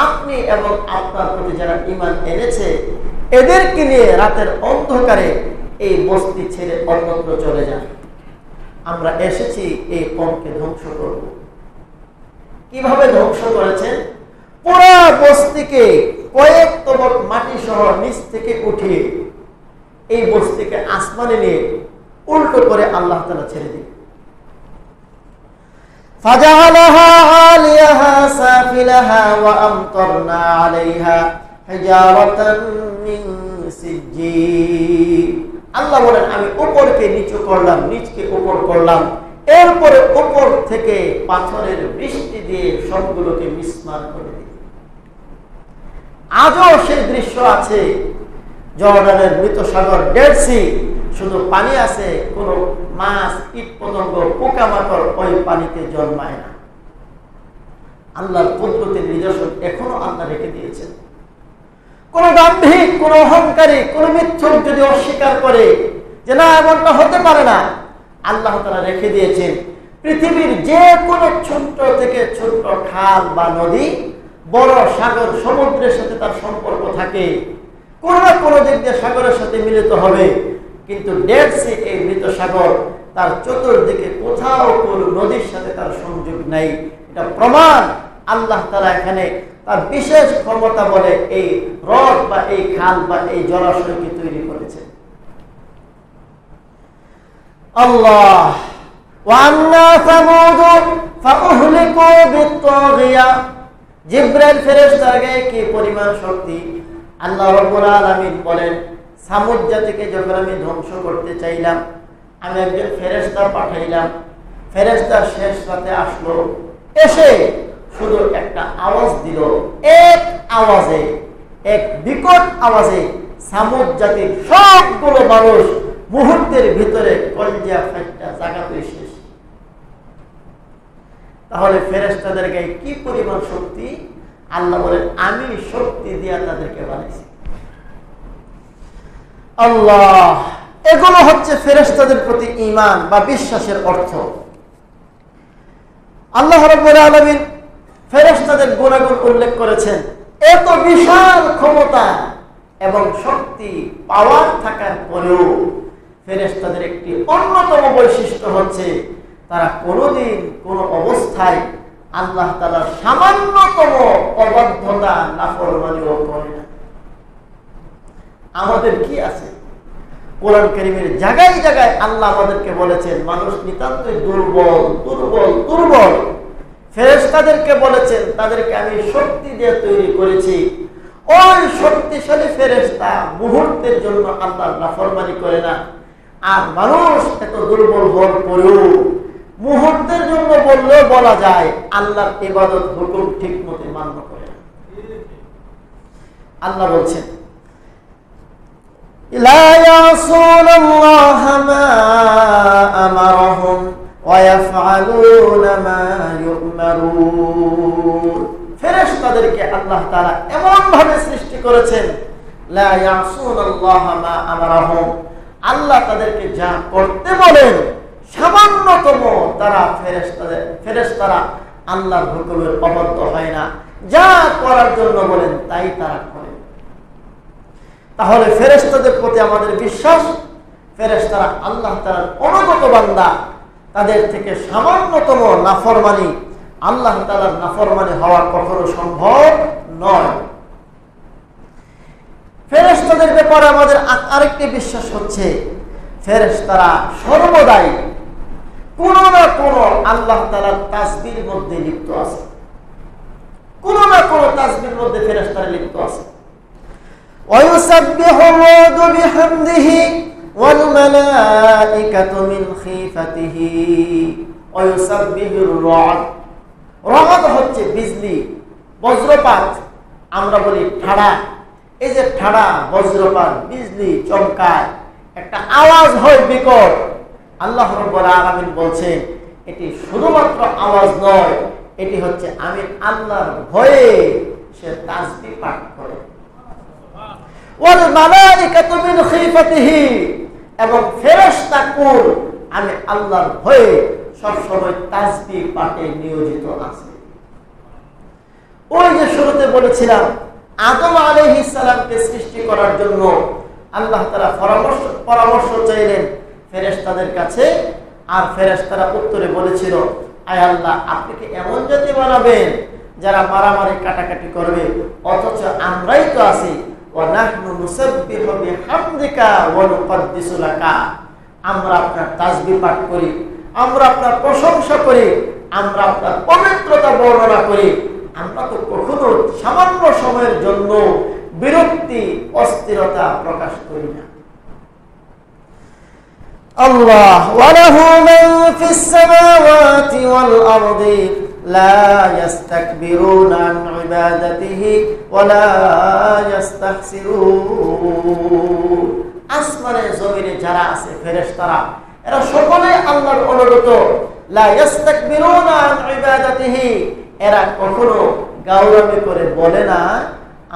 আপনি এবং আপনার প্রতি যারা ঈমান এনেছে এদেরকে নিয়ে রাতের অন্ধকারে এই বস্তি ছেড়ে অন্যত্র চলে যান। আমরা এসেছি এই কওমকে ধ্বংস করব। কিভাবে ধ্বংস করেছেন? পুরো বস্তিকে কয়েক তবক মাটি সহ নিচ থেকে উঠিয়ে এই বস্তিকে আসমানে নিয়ে উল্টো করে আল্লাহ তাআলা ছেড়ে দিন। فجعلها عاليها سافلها وأمطرنا عليها حجارة من سجيل। আল্লাহ বলেন, আমি উপরকে নিচু করলাম, নিচকে উপর করলাম, এরপরে উপর থেকে পাথরের বৃষ্টি দিয়ে সবগুলোকে মিসমার করে দিই। আজও সেই দৃশ্য আছে। জর্ডানের মৃত সাগর ডেড সি, শুধু পানি আছে, কোনো মাছ, কীট পতঙ্গ, পোকামাকড় ওই পানিতে জন্মায় না। আল্লাহর কুদরতের নিদর্শন এখনো আল্লাহ রেখে দিয়েছেন। কোন দাম্ভিক, কোন অহংকারী, কোন মিথ্যুক যদি অস্বীকার করে যে না এমনটা হতে পারে না, আল্লাহ তাআলা রেখে দিয়েছেন পৃথিবীর যে কোনো ছোট্ট থেকে ছোট্ট খাল বা নদী বড় সাগর সমুদ্রের সাথে তার সম্পর্ক থাকে, কোন না কোন দিক দিয়ে সাগরের সাথে মিলিত হবে। কিন্তু ডেড সি, এই মৃত সাগর, তার চতুর্দিকে কোথাও কোন নদীর সাথে তার সংযোগ নাই। এটা প্রমাণ আল্লাহ তাআলা এখানে তার বিশেষ ক্ষমতা বলে এই হ্রদ বা এই খাল বা এই জলাশয়কে তৈরি করেছে। আল্লাহ ওয়ান্না সামুদ ফাউহলিকু বিত্তাগিয়া। জিবরাইল ফেরেশতার গায়ে কি পরিমাণ শক্তি! আল্লাহ রাব্বুল আলামিন বলেন, সামুদ জাতিকে যখন আমি ধ্বংস করতে চাইলাম, আমি একজন ফেরেশতা পাঠাইলাম। ফেরেশতা শেষ রাতে আসলো, এসে শুধু একটা আওয়াজ দিল। এক আওয়াজে, এক বিকট আওয়াজে সামুদ জাতির সবগুলো মানুষ মুহূর্তের ভিতরে কলজা ফাইটা জায়গাতে শেষ। তাহলে ফেরেশতাদের গায়ে কি পরিমাণ শক্তি! আল্লাহ বলেন, আমি শক্তি দিয়া তাদেরকে বানাইছি। আল্লাহ, এগুলো হচ্ছে ফেরেশতাদের প্রতি ঈমান বা বিশ্বাসের অর্থ। আল্লাহ রাব্বুল আলামিন ফেরেশতাদের গুণাগুণ উল্লেখ করেছেন। এত বিশাল ক্ষমতা এবং শক্তি পাওয়ার থাকার পরেও ফেরেশতাদের একটি অন্যতম বৈশিষ্ট্য হচ্ছে তারা কোনোদিন কোনো অবস্থায় আল্লাহ তাআলার সামান্যতম অবাধ্যতা নাফরমানিও করে না। আমাদের কি আছে? কোরআন কারীমের জায়গায় জায়গায় আল্লাহ আমাদেরকে বলেছেন মানুষ নিতান্তই দুর্বল দুর্বল দুর্বল। ফেরেশতাদেরকে বলেছেন তাদেরকে আমি শক্তি দিয়ে তৈরি করেছি। ওই শক্তিশালী ফেরেশতা মুহূর্তের জন্য আল্লাহর নাফরমানি করে না। আর মানুষ এত দুর্বল হওয়ার পরেও মুহূর্তের জন্য বললেও বলা যায় আল্লাহর ইবাদত হুকুম ঠিক মতো মান্য করে না। আল্লাহ বলছেন, লা ইয়াসুনাল্লাহা মা আমারহুম ওয়া ইয়াফআলুনা মা ইউমারুন। ফেরেশতাদেরকে আল্লাহ তাআলা এমন ভাবে সৃষ্টি করেছেন, লা ইয়াসুনাল্লাহা মা আমারহুম, আল্লাহ তাদেরকে যা করতে বলেন সামান্যতম তারা ফেরেশতারা আল্লাহর হুকুমের অবাধ্য হয় না। যা করার জন্য বলেন তাই তারা করে। তাহলে ফেরেশতাদের প্রতি আমাদের বিশ্বাস, ফেরেশতারা আল্লাহ তাআলার অনুগত বান্দা, তাদের থেকে সামান্যতম নাফরমানি, আল্লাহ তাআলার নাফরমানি হওয়া কখনো সম্ভব নয়। ফেরেশতাদের ব্যাপারে আমাদের আরেকটি বিশ্বাস হচ্ছে ফেরেশতারা সর্বদাই কোন না কোন আল্লাহ তাআলার তাসবিহর মধ্যে লিপ্ত আছে। কোনো না কোনো তাসবিহের মধ্যে ফেরেশতারা লিপ্ত আছে। ওয়ায়ুসাব্বিহু আর-রা'দু বিহামদিহি ওয়াল মালাঈকাতু মিন খিফাতিহি। ওয়ায়ুসাব্বিহু আর-রা'দ, রা'দ হচ্ছে বিজলি, বজ্রপাত, আমরা বলি ঠাড়া। এই যে ঠাড়া, বজ্রপাত, বিজলি চমকায়, একটা আওয়াজ হয় বিকট। আল্লাহ রাব্বুল আলামিন বলছেন এটি শুধুমাত্র আওয়াজ নয়, এটি হচ্ছে আমি আল্লাহর ভয়ে সে তাসবিহ পাঠ করে। ওয়াল মালাঈকাতু মিন খিফাতিহি, এবং ফেরেশতাকুল আমি আল্লাহর ভয়ে সব সময় তাসবিহ পাঠে নিয়োজিত আছে। ওই যে শুরুতে বলেছিলাম আদম আলাইহিস সালামকে সৃষ্টি করার জন্য আল্লাহ তাআলা পরামর্শ চাইলেন ফেরেশতাদের কাছে, আর ফেরেশতারা উত্তরে বলেছিল, আয় আল্লাহ, আপনি কি এমন জাতি বানাবেন যারা মারামারি কাটাকাটি করবে, অথচ আমরাই তো আছি। ওয়া নাহনু নুসাব্বিহু বিহামদিকা ওয়া নুকদ্দিসু লাকা, আমরা আপনার তাসবিহ পাঠ করি, আমরা আপনার প্রশংসা করি, আমরা আপনার পবিত্রতা বর্ণনা করি। আমরা তো কখনো সামান্য সময়ের জন্য বিরক্তি, অস্থিরতা প্রকাশ করি না। আল্লাহ ওয়ালাহু মান ফিস সামাওয়াতি ওয়াল আরদি লা ইস্তাকবিরুনা আন ইবাদাতিহি ওয়া লা ইস্তাহসিরুন। আসমানে জমিনে যারা আছে ফেরেশতারা, এরা সকলেই আল্লাহর অনুগত। লা ইস্তাকবিরুনা আন ইবাদাতিহি, এরা কখনো গাওরামি করে বলে না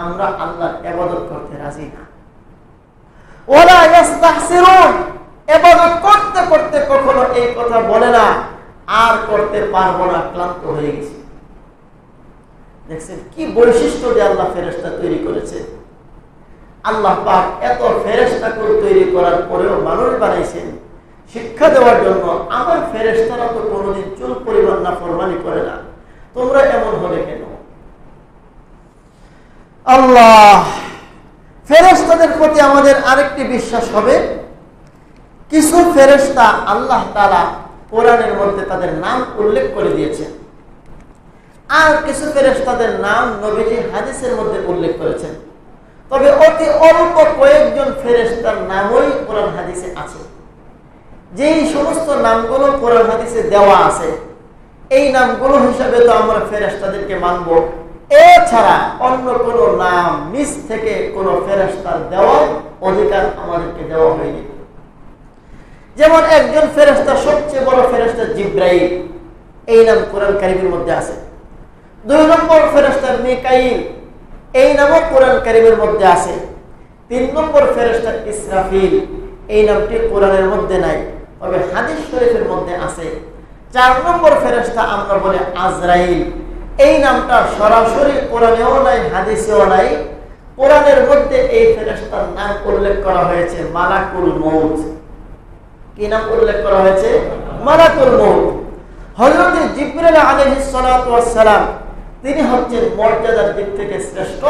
আমরা আল্লাহর ইবাদত করতে রাজি না। ওয়া লা ইস্তাহসিরুন, ইবাদত করতে করতে কখনো এই কথা বলে না আর করতে পারবো না, ক্লান্ত হয়ে গেছি। দেখছেন কি বৈশিষ্ট্য যে আল্লাহ ফেরেশতা তৈরি করেছে। আল্লাহ পাক এত ফেরেশতাকে তৈরি করার পরেও মানুষ বানাইছেন শিক্ষা দেওয়ার জন্য। আমার ফেরেশতারা তো কোনোদিন চুল পরিমাণ নাফরমানি করে না, তোমরা এমন হলে কেন? আল্লাহ ফেরেশতাদের প্রতি আমাদের আরেকটি বিশ্বাস হবে, কিছু ফেরেশতা আল্লাহ তাআলা কোরআনের মধ্যে তাদের নাম উল্লেখ করে দিয়েছেন, আর কিছু ফেরেশতাদের নাম নবীজি হাদিসের মধ্যে উল্লেখ করেছেন। তবে অতি অল্প কয়েকজন ফেরেশতার নামই কোরআন হাদিসে আছে। যেই সমস্ত নামগুলো কোরআন হাদিসে দেওয়া আছে, এই নামগুলো হিসাবে তো আমরা ফেরেশতাদেরকে মানব। এছাড়া অন্য কোন নাম নিজ থেকে কোন ফেরেশতার দেওয়ার অধিকার আমাদেরকে দেওয়া হয়নি। যেমন একজন ফেরেশতা, সবচেয়ে বড় ফেরেশতা জিবরাইল, এই নাম কোরআন কারীমের মধ্যে আছে। 2 নম্বর ফেরেশতা মিকাইল, এই নামও কোরআন কারীমের মধ্যে আছে। 3 নম্বর ফেরেশতা ইসরাফিল, এই নামটি কোরআনের মধ্যে নাই, তবে হাদিস শরীফের মধ্যে আছে। 4 নম্বর ফেরেশতা আমরা বলি আজরাইল, এই নামটা সরাসরি কোরআনেও নাই, হাদিসেও নাই। কোরআনের মধ্যে এই ফেরেশতার নাম উল্লেখ করা হয়েছে মালাকুল মউত। কি নাম উল্লেখ করা হয়েছে? মালাকুল মউত। হযরত জিবরাইল আলাইহিস সালাতু ওয়াস সালাম, তিনি হচ্ছেন মর্যাদার দিক থেকে শ্রেষ্ঠ।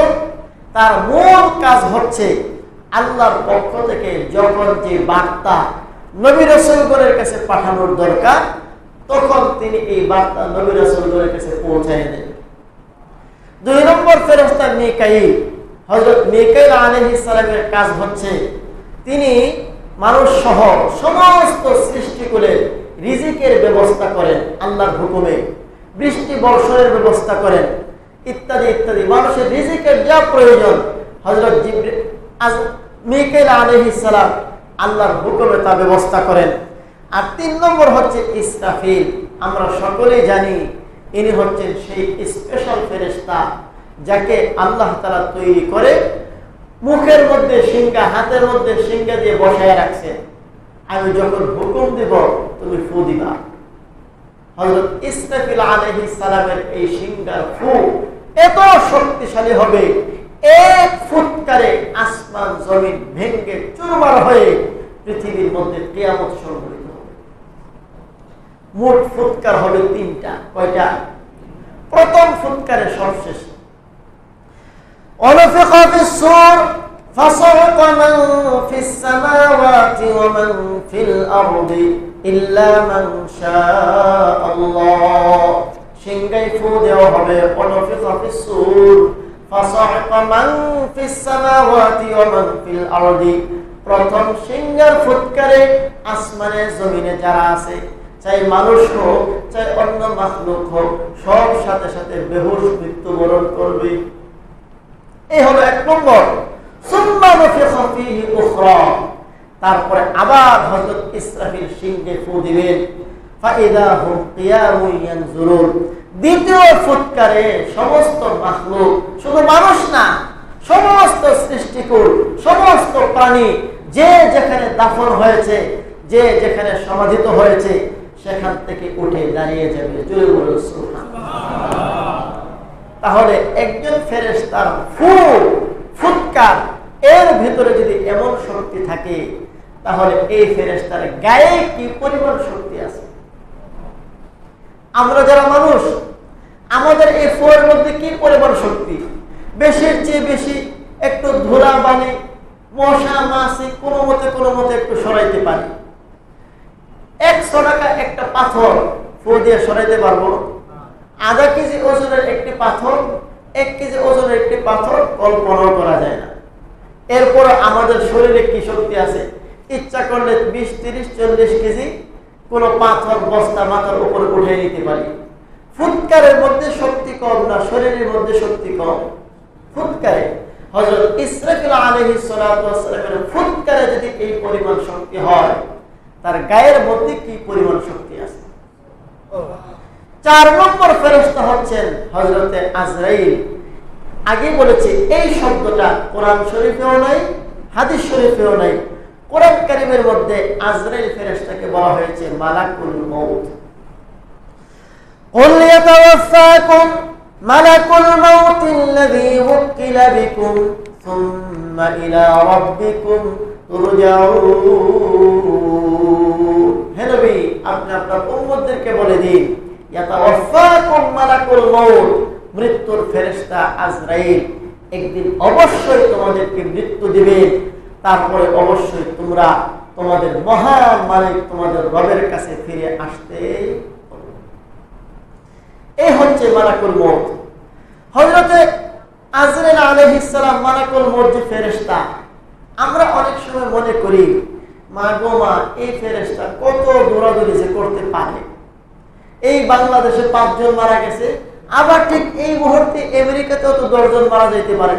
তার মূল কাজ হচ্ছে আল্লাহর পক্ষ থেকে যখন যে বার্তা নবী রাসূলগণের কাছে পাঠানোর দরকার, তখন তিনি এই বার্তা নবী রাসূলগণের কাছে পৌঁছায় দেন। 2 নম্বর ফেরেশতা মিকাইল, হযরত মিকাইল আলাইহিস সালামের কাজ হচ্ছে তিনি মানুষ সহ সমস্ত সৃষ্টিকুলের রিজিকের ব্যবস্থা করেন আল্লাহর হুকুমে, বৃষ্টি বর্ষণের ব্যবস্থা করেন, ইত্যাদি ইত্যাদি। মানুষের রিজিকের যা প্রয়োজন হযরত মিকাইল আলাইহিস সালাম আল্লাহর হুকুমে তা ব্যবস্থা করেন। আর 3 নম্বর হচ্ছে ইসরাফিল, আমরা সকলেই জানি ইনি হচ্ছেন সেই স্পেশাল ফেরেশতা যাকে আল্লাহ তাআলা তৈরি করে মুখের মধ্যে সিংহা, হাতের মধ্যে সিংহা দিয়ে বসায় রাখছেন। আমি যখন হুকুম দিব তুমি ফু দিবা। হযরত ইসরাফিল আলাইহিস সালামের এই সিংহার ফু এত শক্তিশালী হবে, এক ফুৎকারে আসমান জমিন ভেঙে চুরমার হয়ে পৃথিবীর মধ্যে কিয়ামত সংঘটিত হবে। মোট ফুৎকার হবে 3টা। কয়টা? প্রথম ফুৎকারে সবশেষ। ونفخ في الصور فصعق من في السماوات ومن في الأرض إلا من شاء الله। সিংহায় ফু দেওয়া হবে, অনুফিখা ফিস-সূর ফাসা'iqa মান ফিস-সামাওয়াতি ওয়া মান ফিল আরদি। প্রথম সিংহার ফুৎকারে আসমানে জমিনে যারা আছে, চাই মানুষ হোক চাই অন্য মাখলুক হোক, সব সাথে সাথে বেহুশ মৃত্যুবরণ করবে। এই হলো এক নম্বর। সুম্মা নুফিখা ফীহি উখরা, তারপরে আবার হযরত ইসরাফিল সিংহে ফু দিবেন। ফাইদা হুম কিয়ামুন ইয়ানজুরুন, দ্বিতীয় ফুৎকারে সমস্ত মাখলুক, শুধু মানুষ না, সমস্ত সৃষ্টিকুল, সমস্ত প্রাণী যে যেখানে দাফন হয়েছে, যে যেখানে সমাধিত হয়েছে, সেখান থেকে উঠে দাঁড়িয়ে যাবে। জোরে বলুন সুবহানাল্লাহ। তাহলে একজন ফেরেশতার ফুৎকার এর ভিতরে যদি এমন শক্তি থাকে, তাহলে এই ফেরেশতার গায়ে কি পরিমাণ শক্তি আছে। আমরা যারা মানুষ, আমাদের এই ফুয়ের মধ্যে কি পরিমাণ শক্তি, বেশির চেয়ে বেশি একটু ধুলা বালি মশা মাছি কোনো মতে একটু সরাইতে পারি। 100 টাকা একটা পাথর ফু দিয়ে সরাইতে পারবো? আধা কেজি ওজনের একটি পাথর, 1 কেজি ওজনের একটি পাথর কল্পনাও করা যায় না। এরপর আমাদের শরীরে কি শক্তি আছে, ইচ্ছা করলে 20, 30, 40 কেজি কোনো পাথর বস্তা মাথার উপরে উঠে নিতে পারি। ফুৎকারের মধ্যে শক্তি কম না, শরীরের মধ্যে শক্তি কম। ফুৎকারে হযরত ইসরাফিল আলাইহিস সালাতু ওয়াস সালামের ফুৎকারে যদি এই পরিমাণ শক্তি হয়, তার গায়ের মধ্যে কি পরিমাণ শক্তি আছে। 4 নম্বর ফেরেশতা হচ্ছেন হযরতে আজরাইল। আগে বলেছি এই শব্দটা কোরআন শরীফেও নাই, হাদিস শরীফেও নাই। কোরআন কারীমের মধ্যে আজরাইল ফেরেশতাকে বলা হয়েছে মালাকুল মউত। কুল ইয়াতাওয়াফাকুম মালাকুল মাউতিল্লাযী ওয়াক্কিলা বিকুম সুম্মা ইলা রাব্বিকুম তুরজাউন। হে নবী, আপনি আপনার উম্মতদেরকে বলে দিন, ইয়াতাওয়াফাকুম মালাকুল মউত, মৃত্যুর ফেরেশতা আজরাইল একদিন অবশ্যই তোমাদেরকে মৃত্যু দিবে, তারপরে অবশ্যই তোমরা তোমাদের মহান মালিক তোমাদের রবের কাছে ফিরে আসতে। এই হচ্ছে মালাকুল মউত। হযরতে আজরাইল আলাইহিস সালাম মালাকুল মউত যে ফেরেশতা, আমরা অনেক সময় মনে করি মা গো মা, এই ফেরেশতা কত দৌড়াদৌড়ি যে করতে পারে। এই বাংলাদেশে 5 জন মারা গেছে, আবার ঠিক এই মুহূর্তে আমেরিকাতেও তো 10 জন মারা যেতে পারে,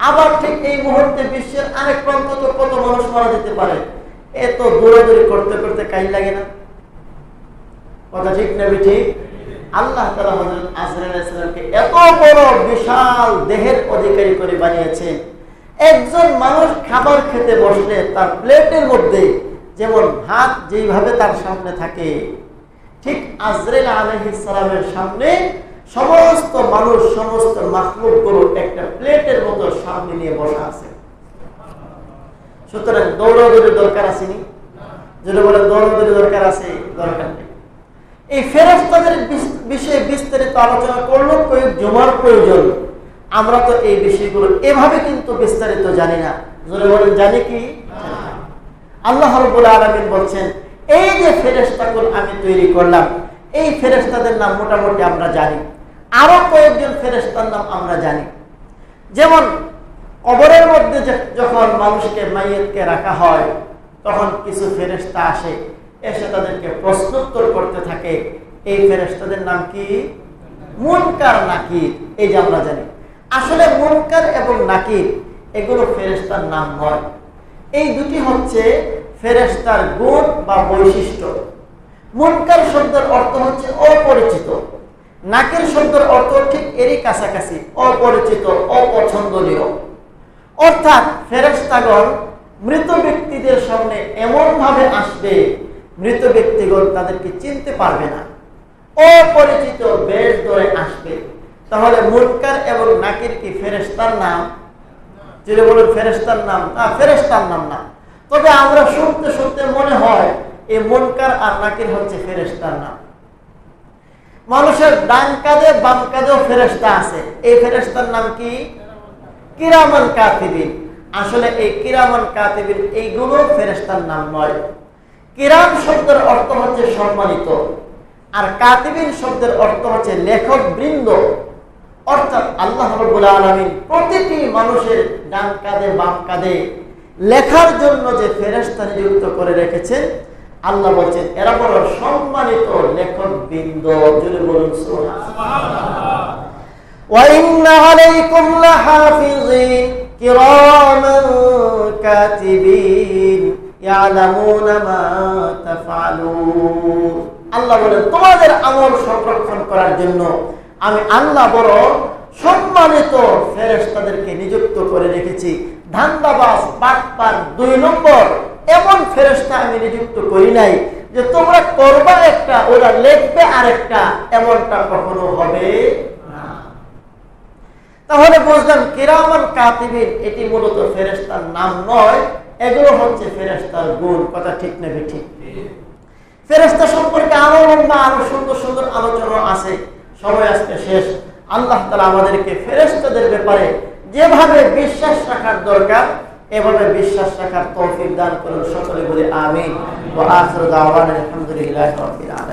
আবার ঠিক এই মুহূর্তে বিশ্বের আরেক প্রান্ত তো কত মানুষ মারা যেতে পারে। এত দৌড়াদৌড়ি করতে করতে কাইল লাগে না? কথা ঠিক না ঠিক? আল্লাহ তাআলা হযরত আজরাইল আলাইহিস সালামকে এত বড় বিশাল দেহের অধিকারী করে বানিয়েছেন। একজন মানুষ খাবার খেতে বসলে তার প্লেটের মধ্যে যেমন ভাত যেইভাবে তার সামনে থাকে, ঠিক আজরাইল আলাইহিস সালামের সামনে সমস্ত মানুষ, সমস্ত মাখলুকগুলো একটা প্লেটের মতো সামনে নিয়ে বসা আছে। সুতরাং দৌড়াদৌড়ির দরকার আসেনি? যেটা বলে দৌড়াদৌড়ি দরকার আছে, দরকার নেই। এই ফেরেশতাদের বিষয়ে বিস্তারিত আলোচনা করলো কয়েক জুমার প্রয়োজন। আমরা তো এই বিষয়গুলো এভাবে কিন্তু বিস্তারিত জানি না। যেটা বলেন জানি কি? আল্লাহ রাব্বুল আলামিন বলছেন, এই যে ফেরেশতাগুলো আমি তৈরি করলাম, এই ফেরেশতাদের নাম মোটামুটি আমরা জানি। আরো কয়েকজন ফেরেশতার নাম আমরা জানি। যেমন কবরের মধ্যে যখন মানুষকে মাইয়িতকে রাখা হয়, তখন কিছু ফেরেশতা আসে, এসে তাদেরকে প্রশ্নোত্তর করতে থাকে। এই ফেরেশতাদের নাম কি? মুনকার নাকির। এই যে আমরা জানি, আসলে মুনকার এবং নাকির এগুলো ফেরেশতার নাম নয়। এই দুটি হচ্ছে ফেরেশতার গুণ বা বৈশিষ্ট্য। মুনকার শব্দের অর্থ হচ্ছে অপরিচিত, নাকির শব্দের অর্থ ঠিক এরই কাছাকাছি, অপরিচিত, অপছন্দনীয়। অর্থাৎ ফেরেশতাগণ মৃত ব্যক্তিদের সামনে এমন ভাবে আসবে, মৃত ব্যক্তিগণ তাদেরকে চিনতে পারবে না, অপরিচিত বেশ ধরে আসবে। তাহলে মুনকার এবং নাকির কি ফেরেশতার নাম? যদি বলেন ফেরেশতার নাম না, ফেরেশতার নাম না। তবে আমরা শুনতে শুনতে মনে হয় এই মুনকার আর নাকির হচ্ছে ফেরেশতার নাম। মানুষের ডান কাঁধে বাম কাঁধেও ফেরেশতা আছে, এই ফেরেশতার নাম কি? কিরামান কাতিবিন। আসলে এই কিরামান কাতিবিন এইগুলো ফেরেশতার নাম নয়। কিরাম শব্দের অর্থ হচ্ছে সম্মানিত, আর কাতিবিন শব্দের অর্থ হচ্ছে লেখক বৃন্দ, অর্থাৎ আল্লাহ রাব্বুল আলামিন প্রতিটি মানুষের ডান কাঁধে বাম কাঁধে লেখার জন্য যে ফেরেশতা নিযুক্ত করে রেখেছেন, আল্লাহ বলছেন এরা বড় সম্মানিত লেখক বৃন্দ। জোরে বলুন সুবহানাল্লাহ। ওয়া ইন্না আলাইকুম লাহাফিজিন কিরামান কাতিবিন ইয়ালামুনা মা তাফআলুন। আল্লাহ বলেন তোমাদের আমল সংরক্ষণ করার জন্য আমি আল্লাহ বড় সম্মানিত ফেরেশতাদেরকে নিযুক্ত করে রেখেছি। ধান্দাবাজ, বাটপার, 2 নম্বর এমন ফেরেশতা আমি নিযুক্ত করি নাই যে তোমরা করবা একটা ওরা লিখবে আরেকটা, এমনটা কখনো হবে না। তাহলে বুঝলাম কিরামান কাতিবিন এটি মূলত ফেরেশতার নাম নয়, এগুলো হচ্ছে ফেরেশতার গুণ। কথা ঠিক না ঠিক? ফেরেশতা সম্পর্কে আরো লম্বা আরো সুন্দর সুন্দর আলোচনা আছে, সময় আজকে শেষ। আল্লাহ তাআলা আমাদেরকে ফেরেশতাদের ব্যাপারে যেভাবে বিশ্বাস রাখার দরকার এভাবে বিশ্বাস রাখার তৌফিক দান করুন। সকলে বলে আমিন। ওয়া আখিরু দাওয়ানা আলহামদুলিল্লাহি রাব্বিল আলামিন।